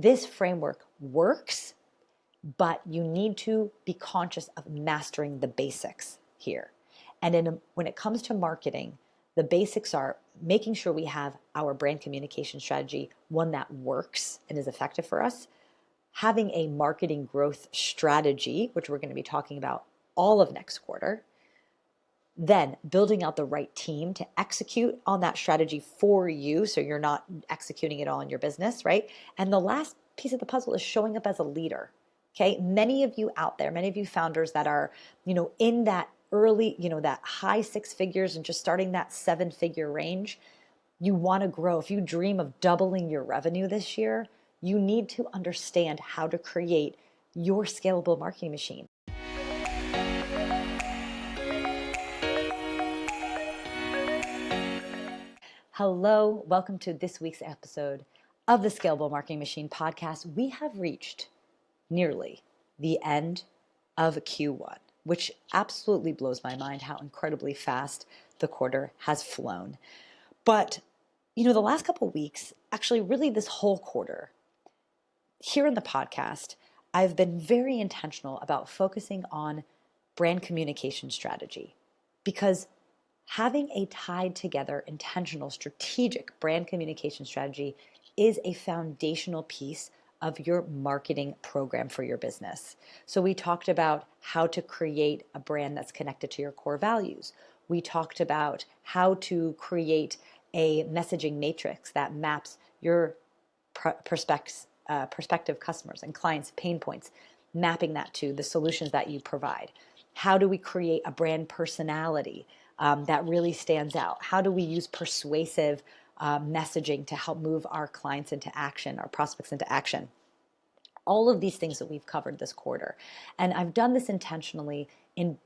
This framework works, but you need to be conscious of mastering the basics here. And when it comes to marketing, the basics are making sure we have our brand communication strategy, one that works and is effective for us, having a marketing growth strategy, which we're going to be talking about all of next quarter, then building out the right team to execute on that strategy for you so you're not executing it all in your business, right? And the last piece of the puzzle is showing up as a leader. Okay, many of you out there, many of you founders that are, in that early, that high six figures and just starting that 7-figure range, you want to grow. If you dream of doubling your revenue this year, you need to understand how to create your scalable marketing machine. Hello, welcome to this week's episode of the Scalable Marketing Machine podcast. We have reached nearly the end of Q1, which absolutely blows my mind how incredibly fast the quarter has flown. But, the last couple of weeks, actually really this whole quarter, here in the podcast, I've been very intentional about focusing on brand communication strategy because having a tied together, intentional, strategic brand communication strategy is a foundational piece of your marketing program for your business. So we talked about how to create a brand that's connected to your core values. We talked about how to create a messaging matrix that maps your prospective customers and clients' pain points, mapping that to the solutions that you provide. How do we create a brand personality that really stands out? How do we use persuasive messaging to help move our clients into action, our prospects into action? All of these things that we've covered this quarter. And I've done this intentionally in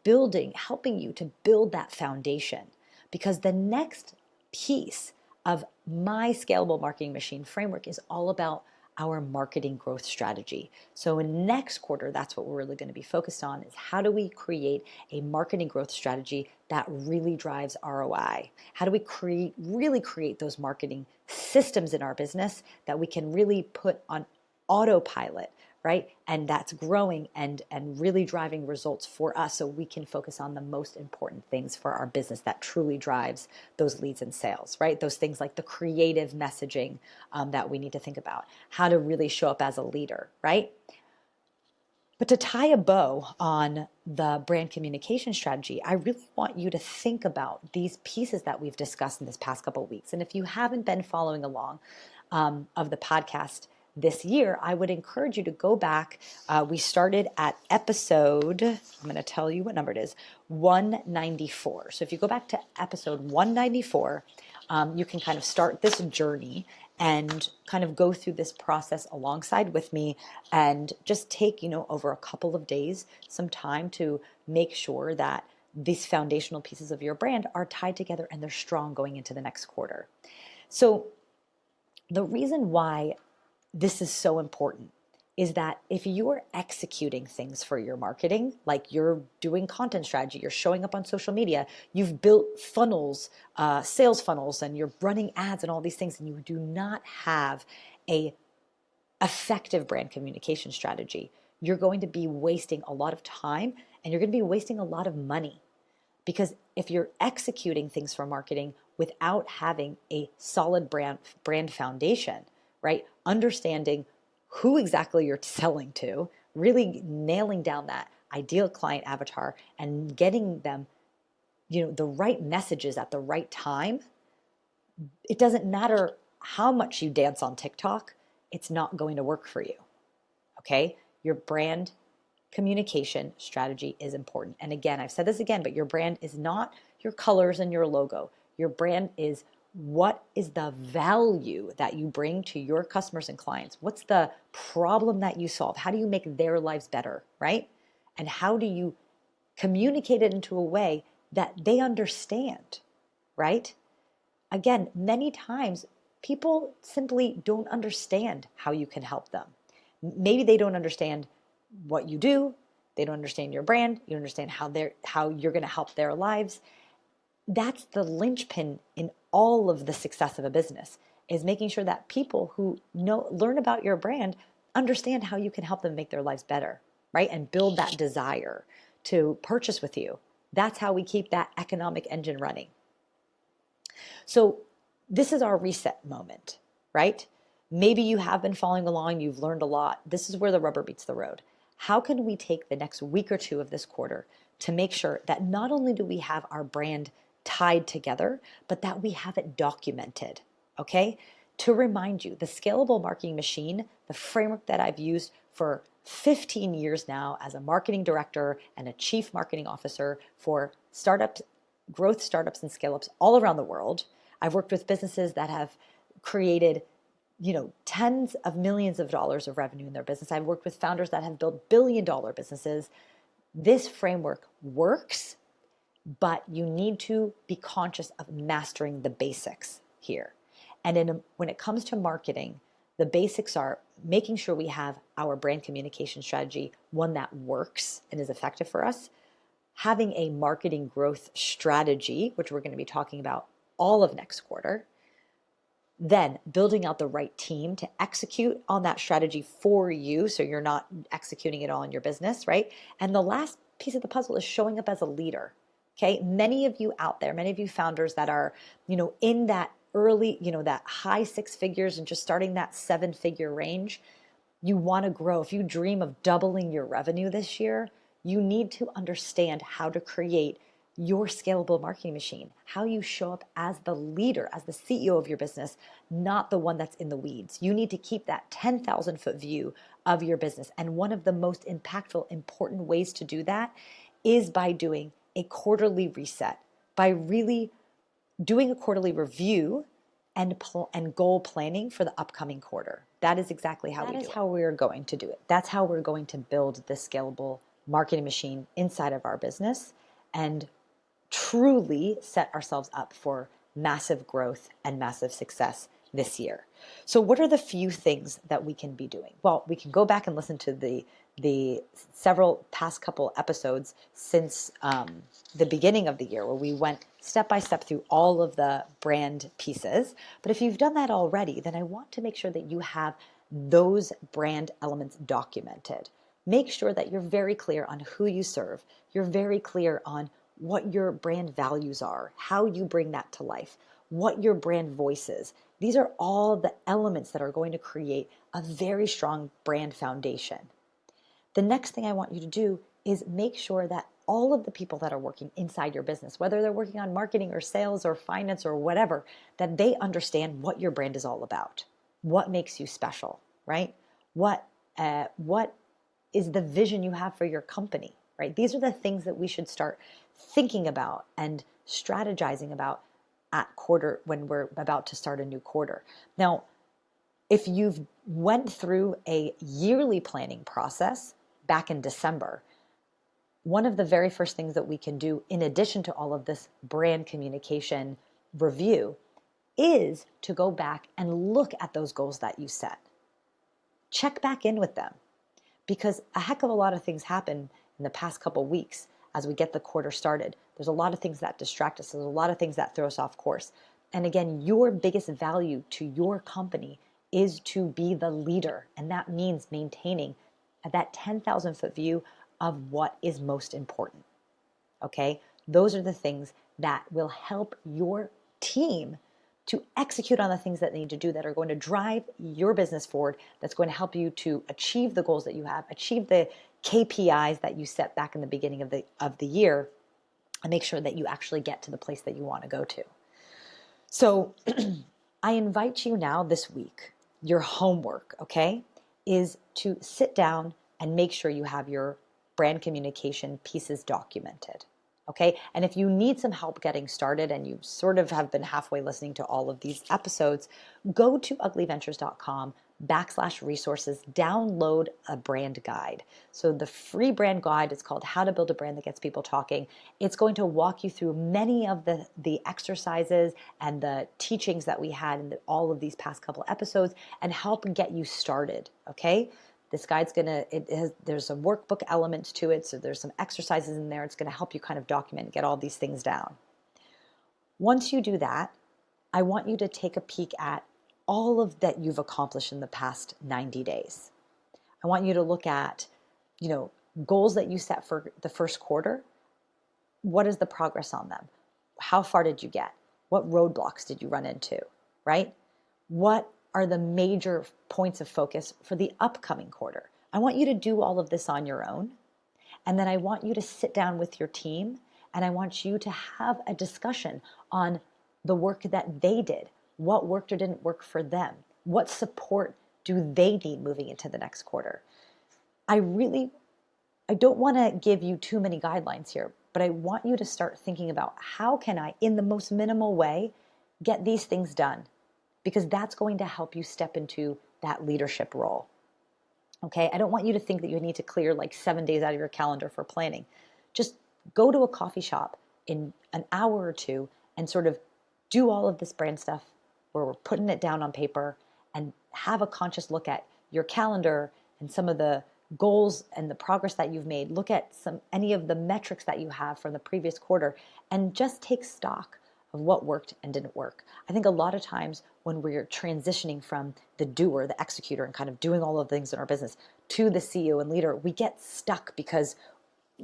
helping you to build that foundation, because the next piece of my scalable marketing machine framework is all about our marketing growth strategy. So in next quarter, that's what we're really going to be focused on, is how do we create a marketing growth strategy that really drives ROI? How do we really create those marketing systems in our business that we can really put on autopilot, right? And that's growing and really driving results for us so we can focus on the most important things for our business that truly drives those leads and sales, right? Those things like the creative messaging that we need to think about, how to really show up as a leader, right? But to tie a bow on the brand communication strategy, I really want you to think about these pieces that we've discussed in this past couple of weeks. And if you haven't been following along of the podcast this year, I would encourage you to go back. We started at episode, I'm going to tell you what number it is, 194. So if you go back to episode 194, you can kind of start this journey and kind of go through this process alongside with me and just take, over a couple of days, some time to make sure that these foundational pieces of your brand are tied together and they're strong going into the next quarter. So the reason why this is so important is that if you're executing things for your marketing, like you're doing content strategy, you're showing up on social media, you've built funnels, sales funnels, and you're running ads and all these things, and you do not have a effective brand communication strategy, you're going to be wasting a lot of time and you're going to be wasting a lot of money. Because if you're executing things for marketing without having a solid brand foundation, right? Understanding who exactly you're selling to, really nailing down that ideal client avatar and getting them, the right messages at the right time. It doesn't matter how much you dance on TikTok, it's not going to work for you. Okay? Your brand communication strategy is important. And again, I've said this again, but your brand is not your colors and your logo. Your brand is what is the value that you bring to your customers and clients? What's the problem that you solve? How do you make their lives better, right? And how do you communicate it into a way that they understand, right? Again, many times people simply don't understand how you can help them. Maybe they don't understand what you do. They don't understand your brand. You don't understand how you're going to help their lives. That's the linchpin in all of the success of a business. is making sure that people who learn about your brand understand how you can help them make their lives better, right? And build that desire to purchase with you. That's how we keep that economic engine running. So this is our reset moment, right? Maybe you have been following along, you've learned a lot. This is where the rubber meets the road. How can we take the next week or two of this quarter to make sure that not only do we have our brand tied together, but that we have it documented, okay? To remind you, the scalable marketing machine, the framework that I've used for 15 years now as a marketing director and a chief marketing officer for startups, growth startups and scale-ups all around the world. I've worked with businesses that have created tens of millions of dollars of revenue in their business. I've worked with founders that have built billion-dollar businesses. This framework works, but you need to be conscious of mastering the basics here. And when it comes to marketing, the basics are making sure we have our brand communication strategy, one that works and is effective for us, having a marketing growth strategy, which we're going to be talking about all of next quarter, then building out the right team to execute on that strategy for you so you're not executing it all in your business, right? And the last piece of the puzzle is showing up as a leader, okay? Many of you out there, many of you founders that are, in that early, that high six figures and just starting that 7-figure range, you want to grow. If you dream of doubling your revenue this year, you need to understand how to create your scalable marketing machine, how you show up as the leader, as the CEO of your business, not the one that's in the weeds. You need to keep that 10,000-foot view of your business. And one of the most impactful, important ways to do that is by doing a quarterly reset, by really doing a quarterly review and goal planning for the upcoming quarter. That is exactly how we do it. That is how we're going to do it. That's how we're going to build this scalable marketing machine inside of our business and truly set ourselves up for massive growth and massive success this year. So what are the few things that we can be doing? Well, we can go back and listen to the several past couple episodes since the beginning of the year where we went step by step through all of the brand pieces. But if you've done that already, then I want to make sure that you have those brand elements documented. Make sure that you're very clear on who you serve. You're very clear on what your brand values are, how you bring that to life, what your brand voice is. These are all the elements that are going to create a very strong brand foundation. The next thing I want you to do is make sure that all of the people that are working inside your business, whether they're working on marketing or sales or finance or whatever, that they understand what your brand is all about, what makes you special, right? What is the vision you have for your company, right? These are the things that we should start thinking about and strategizing about at quarter when we're about to start a new quarter. Now, if you've went through a yearly planning process back in December, one of the very first things that we can do in addition to all of this brand communication review is to go back and look at those goals that you set. Check back in with them because a heck of a lot of things happen in the past couple weeks as we get the quarter started. There's a lot of things that distract us. There's a lot of things that throw us off course. And again, your biggest value to your company is to be the leader. And that means maintaining that 10,000-foot view of what is most important. Okay? Those are the things that will help your team to execute on the things that they need to do that are going to drive your business forward, that's going to help you to achieve the goals that you have, achieve the KPIs that you set back in the beginning of the year, and make sure that you actually get to the place that you want to go to. So I invite you now this week, your homework, okay, is to sit down and make sure you have your brand communication pieces documented. Okay. And if you need some help getting started and you sort of have been halfway listening to all of these episodes, go to uglyventures.com/resources, download a brand guide. So the free brand guide is called How to Build a Brand That Gets People Talking. It's going to walk you through many of the exercises and the teachings that we had in all of these past couple episodes and help get you started. Okay. This guide's there's a workbook element to it, so there's some exercises in there. It's going to help you kind of document and get all these things down. Once you do that, I want you to take a peek at all of that you've accomplished in the past 90 days. I want you to look at, goals that you set for the first quarter. What is the progress on them? How far did you get? What roadblocks did you run into, right? What are the major points of focus for the upcoming quarter? I want you to do all of this on your own. And then I want you to sit down with your team and I want you to have a discussion on the work that they did. What worked or didn't work for them? What support do they need moving into the next quarter? I don't want to give you too many guidelines here, but I want you to start thinking about how can I, in the most minimal way, get these things done? Because that's going to help you step into that leadership role. Okay, I don't want you to think that you need to clear like 7 days out of your calendar for planning. Just go to a coffee shop in an hour or two and sort of do all of this brand stuff where we're putting it down on paper and have a conscious look at your calendar and some of the goals and the progress that you've made. Look at any of the metrics that you have from the previous quarter and just take stock of what worked and didn't work. I think a lot of times when we're transitioning from the doer, the executor, and kind of doing all of the things in our business to the CEO and leader, we get stuck because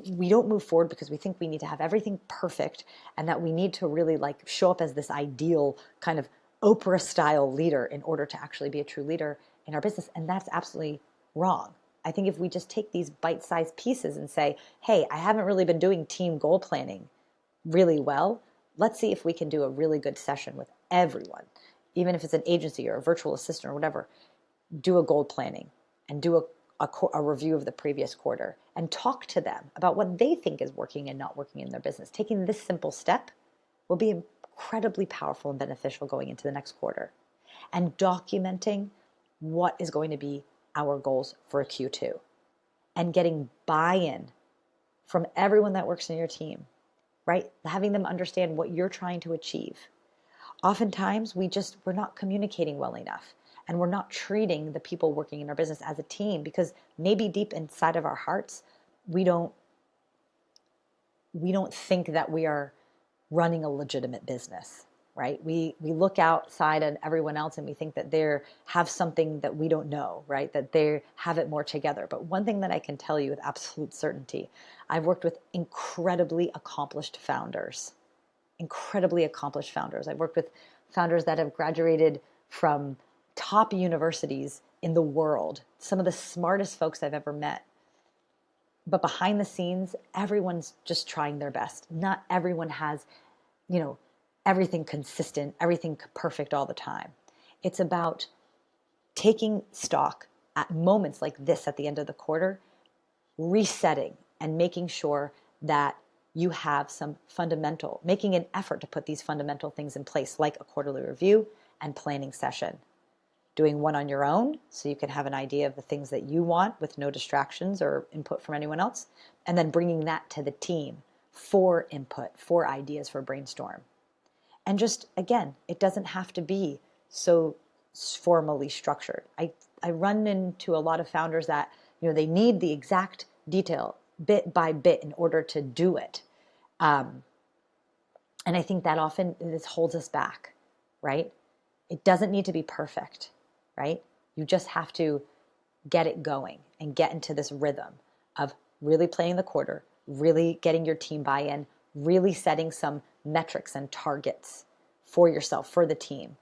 we don't move forward because we think we need to have everything perfect and that we need to really like show up as this ideal kind of Oprah style leader in order to actually be a true leader in our business. And that's absolutely wrong. I think if we just take these bite-sized pieces and say, hey, I haven't really been doing team goal planning really well. Let's see if we can do a really good session with everyone, even if it's an agency or a virtual assistant or whatever. Do a goal planning and do a review of the previous quarter and talk to them about what they think is working and not working in their business. Taking this simple step will be incredibly powerful and beneficial going into the next quarter. And documenting what is going to be our goals for a Q2 and getting buy-in from everyone that works in your team, right? Having them understand what you're trying to achieve. Oftentimes, we're not communicating well enough and we're not treating the people working in our business as a team because maybe deep inside of our hearts, we don't think that we are running a legitimate business, right? We look outside at everyone else and we think that they have something that we don't know, right? That they have it more together. But one thing that I can tell you with absolute certainty, I've worked with incredibly accomplished founders. I've worked with founders that have graduated from top universities in the world, some of the smartest folks I've ever met. But behind the scenes, everyone's just trying their best. Not everyone has, everything consistent, everything perfect all the time. It's about taking stock at moments like this at the end of the quarter, resetting and making sure that you have making an effort to put these fundamental things in place, like a quarterly review and planning session. Doing one on your own so you can have an idea of the things that you want with no distractions or input from anyone else, and then bringing that to the team for input, for ideas, for brainstorm. And just, again, it doesn't have to be so formally structured. I run into a lot of founders that, they need the exact detail bit by bit in order to do it. And I think that often this holds us back, right? It doesn't need to be perfect, right? You just have to get it going and get into this rhythm of really planning the quarter, really getting your team buy-in, really setting some metrics and targets for yourself, for the team.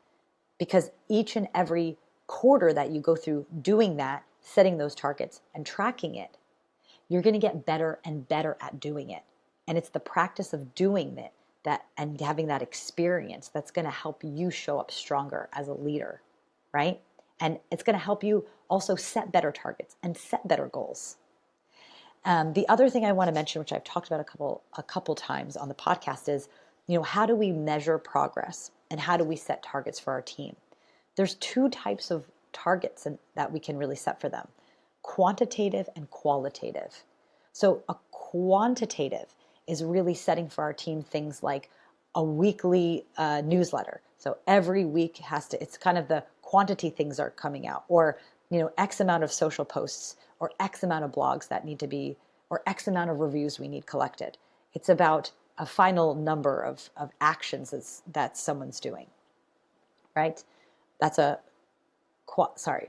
Because each and every quarter that you go through doing that, setting those targets and tracking it, you're going to get better and better at doing it. And it's the practice of doing it and having that experience that's going to help you show up stronger as a leader, right? And it's going to help you also set better targets and set better goals. The other thing I want to mention, which I've talked about a couple times on the podcast, is how do we measure progress and how do we set targets for our team? There's two types of targets that we can really set for them: quantitative and qualitative. So a quantitative is really setting for our team things like a weekly newsletter. So every week it's kind of the quantity things are coming out, or X amount of social posts, or X amount of blogs that need to be, or X amount of reviews we need collected. It's about a final number of actions that someone's doing, right? That's a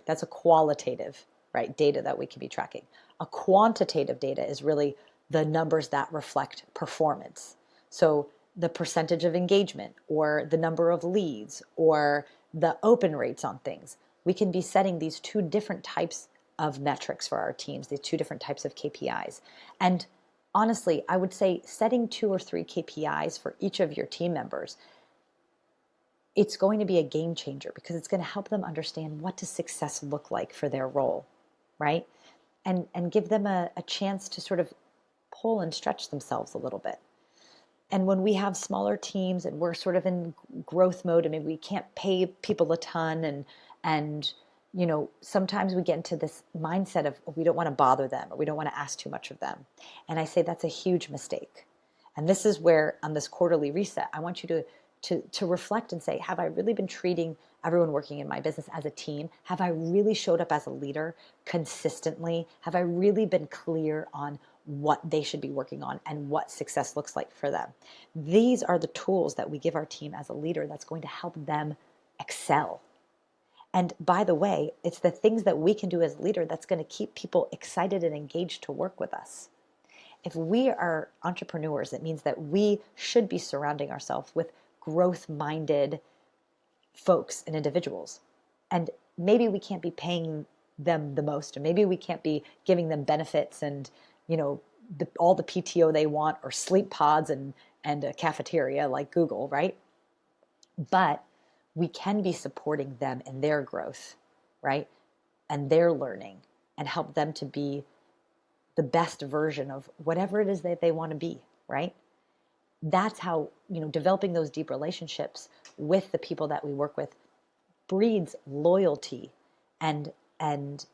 that's a qualitative, right, data that we can be tracking. A quantitative data is really the numbers that reflect performance. So the percentage of engagement or the number of leads or the open rates on things. We can be setting these two different types of metrics for our teams, these two different types of KPIs. And honestly, I would say setting 2 or 3 KPIs for each of your team members, it's going to be a game changer because it's going to help them understand what does success look like for their role, right? And give them a chance to sort of pull and stretch themselves a little bit. And when we have smaller teams and we're sort of in growth mode and maybe we can't pay people a ton and sometimes we get into this mindset of we don't want to bother them or we don't want to ask too much of them. And I say that's a huge mistake. And this is where on this quarterly reset, I want you to reflect and say, have I really been treating everyone working in my business as a team? Have I really showed up as a leader consistently? Have I really been clear on what they should be working on and what success looks like for them? These are the tools that we give our team as a leader that's going to help them excel. And by the way, it's the things that we can do as a leader that's going to keep people excited and engaged to work with us. If we are entrepreneurs, it means that we should be surrounding ourselves with growth-minded folks and individuals. And maybe we can't be paying them the most, or maybe we can't be giving them benefits and all the PTO they want, or sleep pods and a cafeteria like Google, right? But we can be supporting them in their growth, right? And their learning, and help them to be the best version of whatever it is that they want to be, right? That's how, developing those deep relationships with the people that we work with breeds loyalty and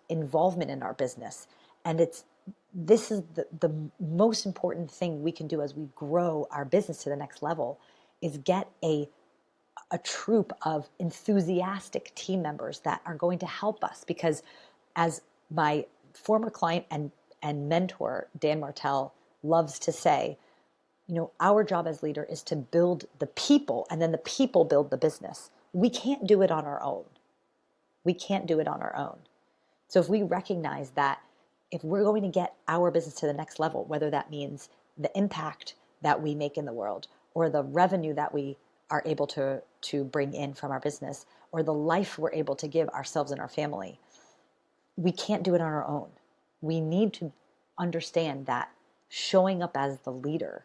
involvement in our business. And this is the most important thing we can do as we grow our business to the next level, is get a troop of enthusiastic team members that are going to help us. Because as my former client and mentor, Dan Martell, loves to say, our job as leader is to build the people, and then the people build the business. We can't do it on our own. So if we recognize that if we're going to get our business to the next level, whether that means the impact that we make in the world, or the revenue that we are able to bring in from our business, or the life we're able to give ourselves and our family, we can't do it on our own. We need to understand that showing up as the leader,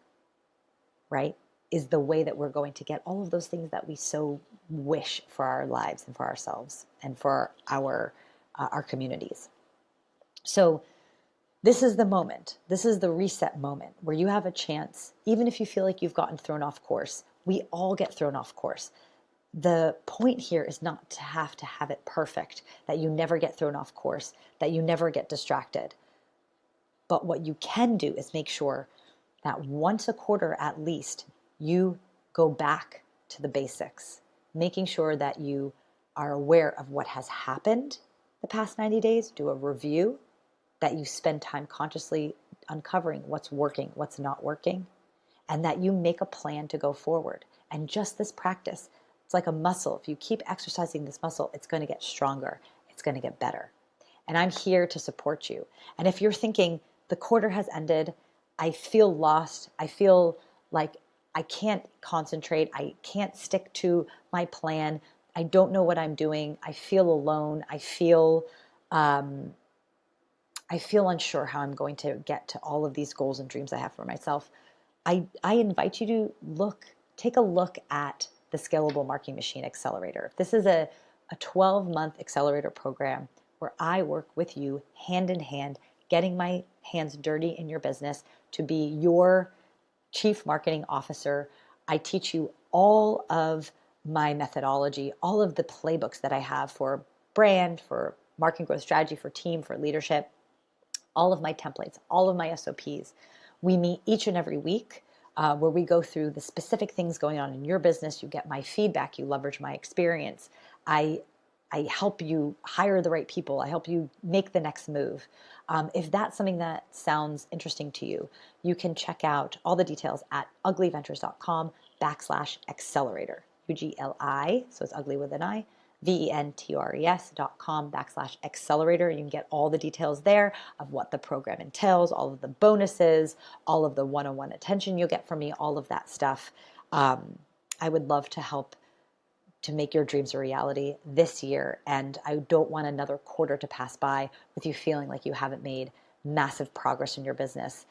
right, is the way that we're going to get all of those things that we so wish for our lives and for ourselves and for our communities. So this is the moment. This is the reset moment where you have a chance, even if you feel like you've gotten thrown off course. We all get thrown off course. The point here is not to have it perfect, that you never get thrown off course, that you never get distracted. But what you can do is make sure that once a quarter at least, you go back to the basics, making sure that you are aware of what has happened the past 90 days, do a review, that you spend time consciously uncovering what's working, what's not working, and that you make a plan to go forward. And just this practice, it's like a muscle. If you keep exercising this muscle, it's going to get stronger. It's going to get better. And I'm here to support you. And if you're thinking, the quarter has ended, I feel lost, I feel like I can't concentrate, I can't stick to my plan, I don't know what I'm doing, I feel alone, I feel unsure how I'm going to get to all of these goals and dreams I have for myself, I invite you to take a look at the Scalable Marketing Machine Accelerator. This is a 12-month accelerator program where I work with you hand in hand, getting my hands dirty in your business to be your chief marketing officer. I teach you all of my methodology, all of the playbooks that I have for brand, for marketing growth strategy, for team, for leadership, all of my templates, all of my SOPs. We meet each and every week where we go through the specific things going on in your business. You get my feedback. You leverage my experience. I help you hire the right people. I help you make the next move. If that's something that sounds interesting to you, you can check out all the details at uglyventures.com/accelerator. UGLI, so it's ugly with an I, ventures.com/accelerator. You can get all the details there of what the program entails, all of the bonuses, all of the one-on-one attention you'll get from me, all of that stuff. I would love to help to make your dreams a reality this year. And I don't want another quarter to pass by with you feeling like you haven't made massive progress in your business.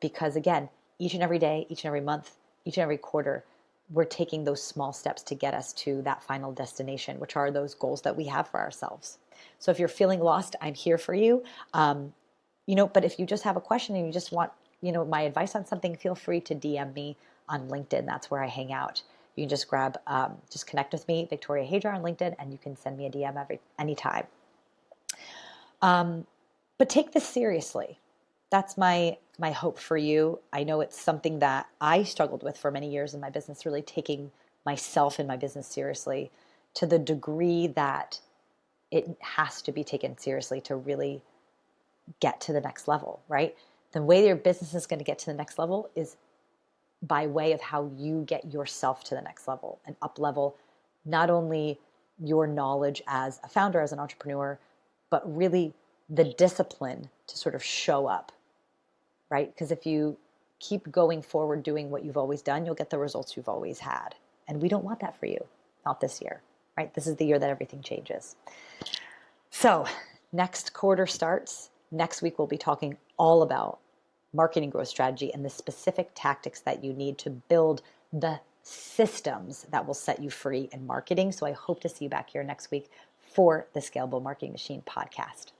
Because again, each and every day, each and every month, each and every quarter, we're taking those small steps to get us to that final destination, which are those goals that we have for ourselves. So if you're feeling lost, I'm here for you. But if you just have a question and you just want, my advice on something, feel free to DM me on LinkedIn. That's where I hang out. You can just just connect with me, Victoria Hajar on LinkedIn, and you can send me a DM anytime. But take this seriously. That's my hope for you. I know it's something that I struggled with for many years in my business, really taking myself and my business seriously to the degree that it has to be taken seriously to really get to the next level, right? The way your business is going to get to the next level is by way of how you get yourself to the next level and up level, not only your knowledge as a founder, as an entrepreneur, but really the discipline to sort of show up, right? Because if you keep going forward doing what you've always done, you'll get the results you've always had. And we don't want that for you, not this year, right? This is the year that everything changes. So next quarter starts. Next week, we'll be talking all about marketing growth strategy and the specific tactics that you need to build the systems that will set you free in marketing. So I hope to see you back here next week for the Scalable Marketing Machine podcast.